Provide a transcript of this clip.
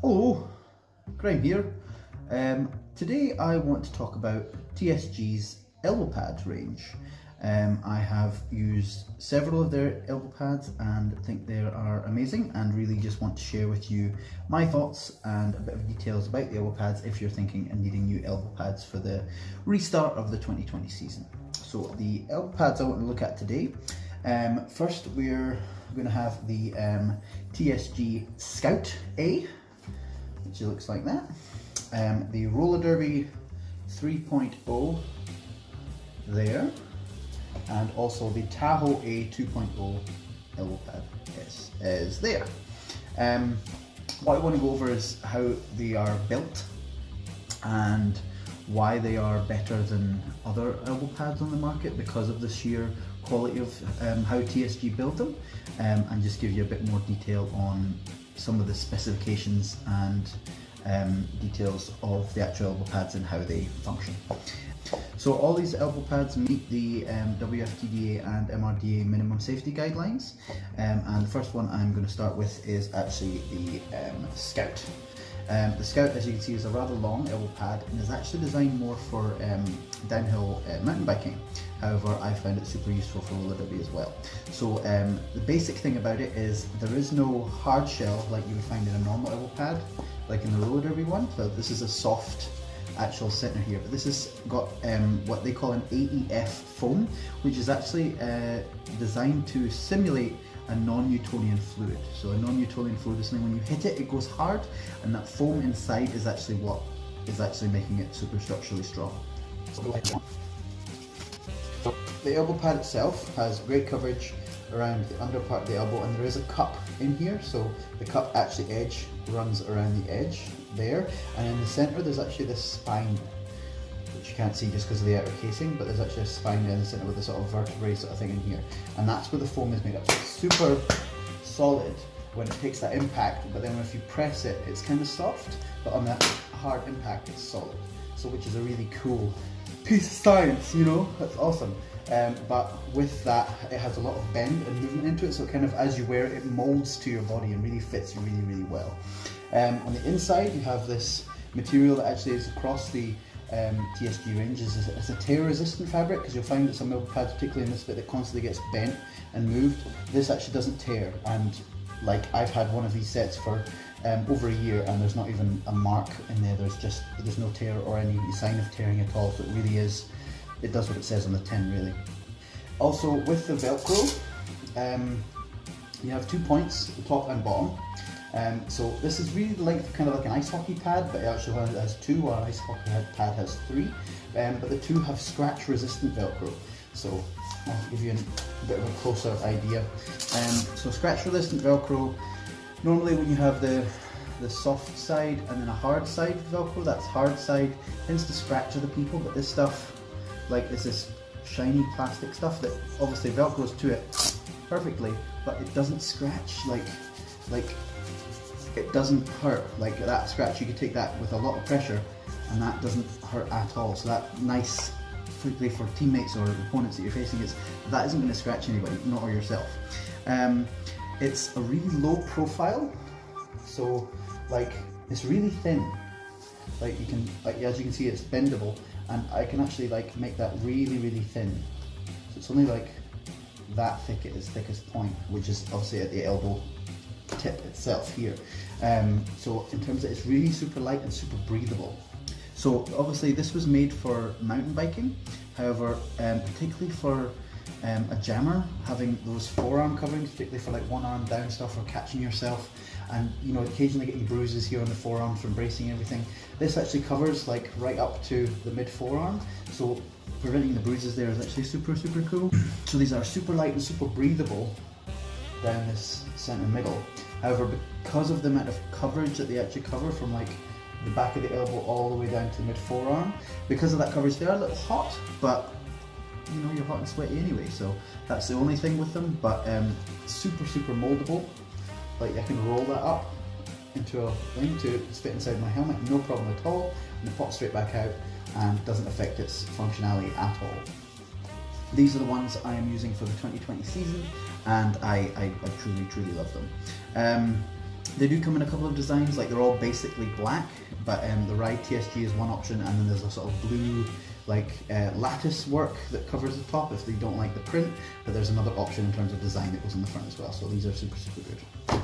Hello, Graham here. Today I want to talk about TSG's elbow pad range. I have used several of their elbow pads and think they are amazing, and really just want to share with you my thoughts and a bit of details about the elbow pads if you're thinking and needing new elbow pads for the restart of the 2020 season. So the elbow pads I want to look at today, first we're going to have the TSG Scout A, which looks like that. The Roller Derby 3.0 there, and also the Tahoe A 2.0 elbow pad is there. What I want to go over is how they are built and why they are better than other elbow pads on the market because of the sheer quality of how TSG build them, and just give you a bit more detail on some of the specifications and details of the actual elbow pads and how they function. So all these elbow pads meet the WFTDA and MRDA minimum safety guidelines, and the first one I'm going to start with is actually the Scout. The Scout, as you can see, is a rather long elbow pad and is actually designed more for downhill mountain biking. However, I found it super useful for roller derby as well. So the basic thing about it is there is no hard shell like you would find in a normal elbow pad, like in the roller derby one. So this is a soft actual center here, but this has got what they call an AEF foam, which is actually designed to simulate a non-Newtonian fluid. So a non-Newtonian fluid is something when you hit it, it goes hard, and that foam inside is actually what is actually making it super structurally strong. The elbow pad itself has great coverage around the under part of the elbow, and there is a cup in here, so the cup actually edge runs around the edge there, and in the center there's actually this spine, which you can't see just because of the outer casing, but there's actually a spine in the center with a sort of vertebrae sort of thing in here, and that's where the foam is made up. So it's super solid when it takes that impact, but then if you press it, it's kind of soft, but on that hard impact it's solid. So which is a really cool piece of science, you know, that's awesome. But with that, it has a lot of bend and movement into it, so kind of as you wear it, it molds to your body and really fits you really, really well. On the inside, you have this material that actually is across the TSG range. It's a tear-resistant fabric, because you'll find that some elbow pads, particularly in this bit that constantly gets bent and moved, this actually doesn't tear. And like, I've had one of these sets for over a year, and there's not even a mark in there. There's no tear or any sign of tearing at all. So it really is, it does what it says on the tin, really. Also, with the Velcro, you have 2 points, the top and bottom. So this is really the length of kind of like an ice hockey pad, but it actually has 2, while an ice hockey pad has 3. But the 2 have scratch resistant Velcro. So I'll give you a bit of a closer idea. So scratch resistant Velcro, normally when you have the soft side and then a hard side Velcro, that's hard side tends to scratch other people, but this stuff, like, is this shiny plastic stuff that obviously Velcros to it perfectly, but it doesn't scratch, like it doesn't hurt. Like that scratch, you could take that with a lot of pressure and that doesn't hurt at all. So that nice, particularly for teammates or opponents that you're facing, that isn't going to scratch anybody, not or yourself. It's a really low profile, so like it's really thin. Like you can, as you can see, it's bendable, and I can actually like make that really, really thin. So it's only like that thick at its thickest point, which is obviously at the elbow tip itself here. So in terms of, it's really super light and super breathable. So obviously this was made for mountain biking. However, particularly for a jammer, having those forearm coverings, particularly for like one arm down stuff or catching yourself, and you know, occasionally getting bruises here on the forearms from bracing everything. This actually covers like right up to the mid forearm, so preventing the bruises there is actually super, super cool. So these are super light and super breathable down this center middle. However, because of the amount of coverage that they actually cover from like the back of the elbow all the way down to mid forearm, because of that coverage, they are a little hot, but you know, you're hot and sweaty anyway, so that's the only thing with them. But super, super moldable. Like I can roll that up into a thing to fit inside my helmet, no problem at all, and it pops straight back out and doesn't affect its functionality at all. These are the ones I am using for the 2020 season, and I truly, truly love them. They do come in a couple of designs, like they're all basically black, but the Ride TSG is one option, and then there's a sort of blue lattice work that covers the top if they don't like the print, but there's another option in terms of design that goes in the front as well, so these are super, super good.